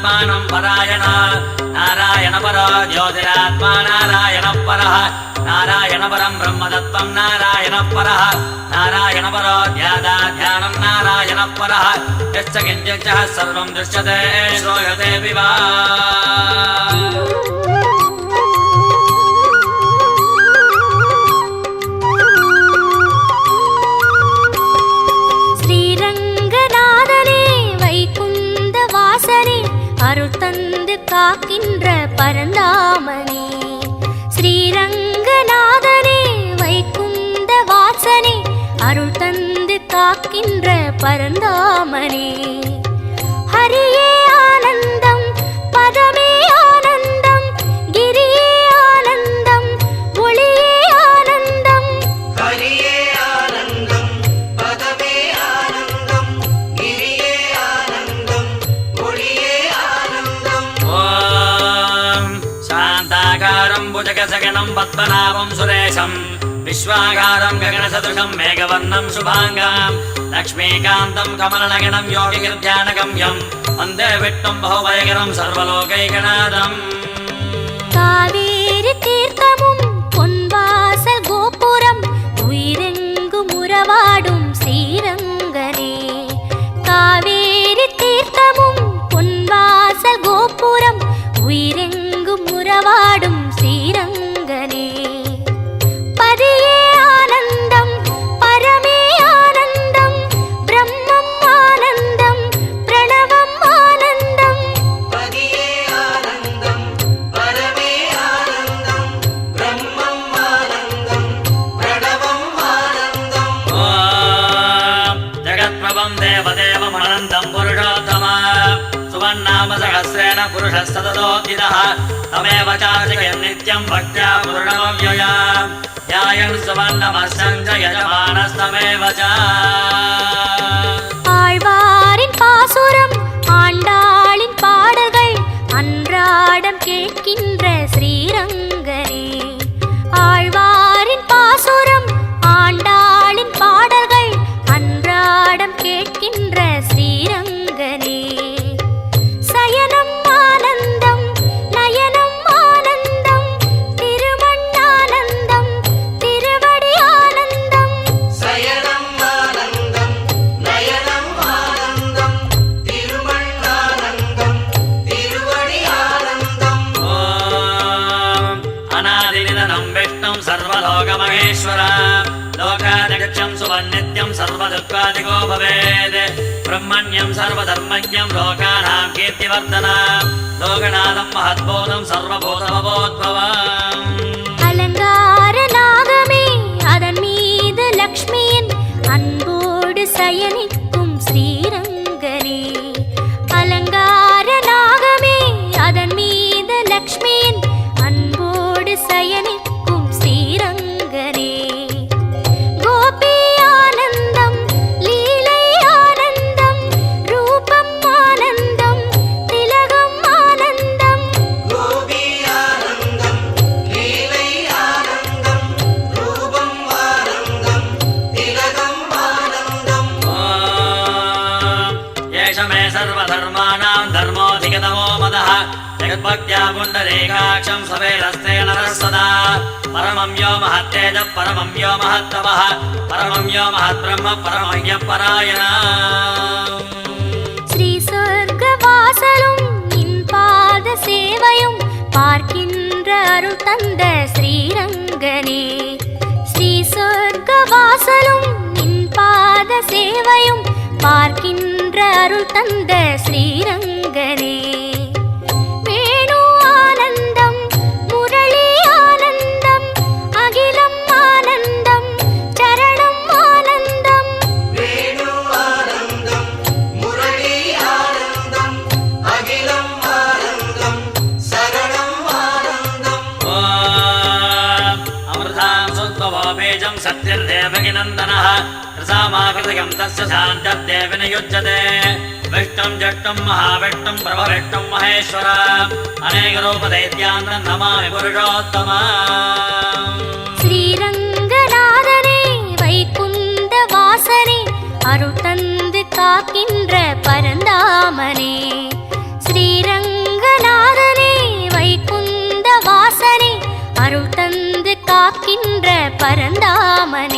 सर्वात्मानं परायण नारायण परो ज्योतिरात्मा नारायण परः नारायण परं ब्रह्मतत्त्वं नारायण परः नारायण परो ध्यानं नारायण परः यश्च किञ्चित् सर्वं दृश्यते श्रूयते विवा அருள்தந்து காக்கின்ற பரந்தாமனே ஸ்ரீரங்கநாதனே வைகுந்த வாசனே அருள்தந்து காக்கின்ற பரந்தாமனே ஹரியே ஆனந்தம் பதமே ஆனந்தம் கிரியே ஆனந்தம் ஒளியே ஆனந்தம் ஹரியே ஆனந்தம் பதமே ஆனந்தம் கிரியே ஆனந்தம் ஒளியே ஆனந்தம் ஓம் சாந்தாகாரம் புஜகசகனம் பத்மநாபம் சுரேஷம் विश्वागारं गगनसदृशं मेघवर्णं शुभांगां लक्ष्मीकान्तं कमलनयनं योगिगिर्ध्यानगम्यं वन्दे विष्णुं बहुभयकरं सर्वलोकैकनाथम् காவேரி தீர்த்தமும் பொன்வாசல் கோபுரம் உயிரெங்கும் உறவாடும் ஸ்ரீரங்கனே காவேரி தீர்த்தமும் பொன்வாசல் கோபுரம் உயிரெங்கும் உறவாடும் ஸ்ரீரங்கனே பதியே ஆனந்தம் பரமே ஆனந்தம் பிரம்மம் ஆனந்தம் பிரணவம் ஆனந்தம் பதியே ஆனந்தம் பரமே ஆனந்தம் பிரம்மம் ஆனந்தம் பிரணவம் ஆனந்தம் ஓம் ஜகத்பிரபம் தேவதேவம் அனந்தம் புருஷோத்தமா सुवन्नाम सहस्रेण पुरुषस्तततोऽधितः तमेव चार्चयन् नित्यं भक्त्या पूर्णमव्यया ध्यायन् सुवन्नमस्सं च यजमानस्तमेव च ஆழ்வாரின் பாசுரம் ஆண்டாளின் பாடல்கள் அன்றாடம் கேட்கின்ற ஸ்ரீரங்கனே ஆழ்வாரின் பாசுரம் ஆண்டாளின் பாடல்கள் அன்றாடம் கேட்கின்ற ஸ்ரீரங்கனே சயனம் ஆனந்தம் நயனம் ஆனந்தம் திருமண்ணானந்தம் திருவடி ஆனந்தம் சயனம் ஆனந்தம் நயனம் ஆனந்தம் திருமண்ணானந்தம் திருவடி ஆனந்தம் ஓம் அநாதிநிதனம் விஷ்ணும் சர்வலோகமகேஸ்வர लोकादिगच्छं सुवन्नित्यं सर्वदुःखादिको भवेत् ब्रह्मण्यं सर्वधर्मज्ञं लोकानां कीर्तिवर्धनं लोकनाथं महद्भूतं सर्वभूतमभूद्भवम् அலங்கார நாகமே அதன் மீது லக்ஷ்மியின் அன்போடு சயனிக்கும் ஸ்ரீரங்கனே அலங்கார நாகமே அதன் மீது லக்ஷ்மியின் அன்போடு சயனிக்கும் ஸ்ரீரங்கனே கோபி ஆனந்தம் லீலை ஆனந்தம் ரூபம் ஆனந்தம் திலகம் ஆனந்தம் கோபி ஆனந்தம் லீலை ஆனந்தம் ரூபம் ஆனந்தம் திலகம் ஆனந்தம் ஓம் ஏஷ மே सर्वधर्माणां धर्मोऽधिगतमो मदः जगद्भक्त्या पुण्डरीकाक्षं सवेरस्ते नरः सदा परमं यो महत्तेजः परमं यो महत्तपः परमं यो महद्ब्रह्म परमं परायण ஸ்ரீ சொர்க்க வாசலும் நின் பாத சேவையும் பார்க்கின்ற அருள் தந்த ஸ்ரீரங்கனே ஸ்ரீ சொர்க்க வாசலும் நின் பாத சேவையும் பார்க்கின்ற அருள் தந்த ஸ்ரீரங்கனே வேணு ஆனந்தம் முரளி ஆனந்தம் அகிலம் ஆனந்தம் சரணம் ஆனந்தம் வேணு ஆனந்தம் முரளி ஆனந்தம் அகிலம் ஆனந்தம் சரணம் ஆனந்தம் ஓம் அமிர்தாं சுத்வோ பீஜம் சத்யர்தேவகிநந்தனः रसामाकृतिकं तस्य शान्तर्देवि नियुज्यते विष्णुं जष्टुं महाविष्णुं प्रभविष्णुं महेश्वर अनेकरूपदैत्यान् नमामि पुरुषोत्तमम् ஸ்ரீரங்கநாதனே வைகுந்த வாசனே அருள் தந்து காக்கின்ற பரந்தாமனே ஸ்ரீரங்க பரந்தாமனே